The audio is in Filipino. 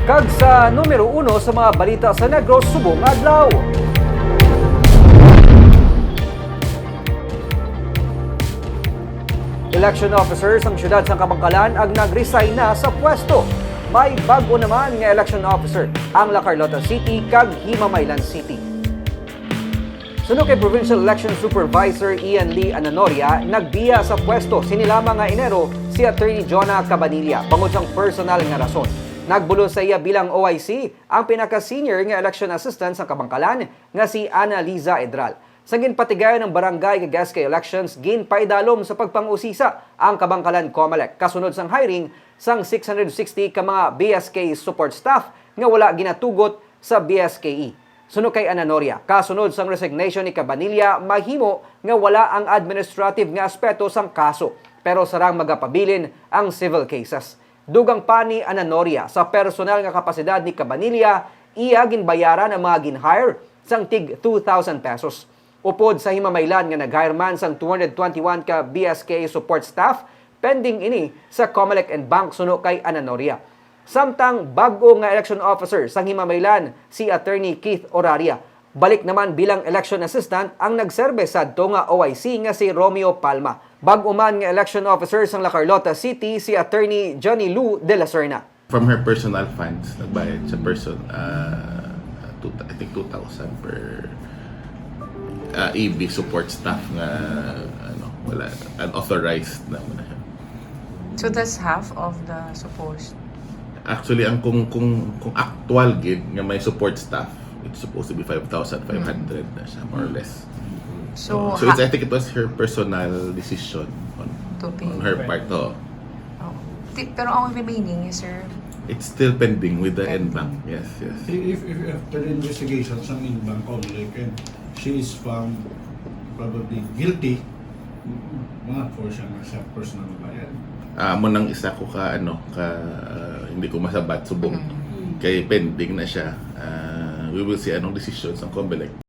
Kag sa numero 1 sa mga balita sa Negros subong adlaw. Election officers ang siyudad sa Kabangkalan ag nag-resign na sa pwesto. May bago naman nga election officer ang La Carlota City kag Himamaylan City. Sunod kay Provincial Election Supervisor Ian Lee Ananoria, nagbiya sa pwesto sinilama nga Enero si Attorney Jonah Cabanilla bangod sang personal nga rason. Nagbulo sa iya bilang OIC ang pinaka-senior nga election assistant sa Kabangkalan nga si Ana Liza Edral. Sa ginpatigayon ng barangay kag SK elections, ginpaidalom sa pagpangusisa ang Kabangkalan COMELEC kasunod sang hiring sang 660 ka mga BSK support staff nga wala ginatugot sa BSKE. Sunod kay Ananoria, kasunod sang resignation ni Cabanilla, mahimo nga wala ang administrative nga aspeto sang kaso, pero sarang magapabilin ang civil cases. Dugang pa ni Ananoria sa personal nga kapasidad ni Cabanilla, iya ginbayaran ang mga ginhire sang tig 2,000 pesos. Upod sa Himamaylan nga nag-hire man sang 221 ka BSK support staff, pending ini sa COMELEC and Bank suno kay Ananoria. Samtang bago nga election officer sang Himamaylan si Attorney Keith Oraria. Balik naman bilang election assistant ang nagserbe sadto nga OIC nga si Romeo Palma. Bago man nga election officer sang La Carlota City si Attorney Johnny Lou de la Serna. From her personal funds, nagbayad sa person, I think 2,000 per EB support staff nga wala unauthorized na muna. So that's half of the supposed. Actually, ang kung actual gig nga may support staff, it's supposed to be 5,500 na siya, more or less. So I think it was her personal decision on her part. Oh. Pero ang remaining is sir. It's still pending with the NBank. Yes. If after the investigation some in-bank COMELEC and she is found probably guilty, mga for siya nga sa personal bayad. Mo nang isa ko hindi ko masabat subong kay pending na siya. We will see anong decisions ng COMELEC.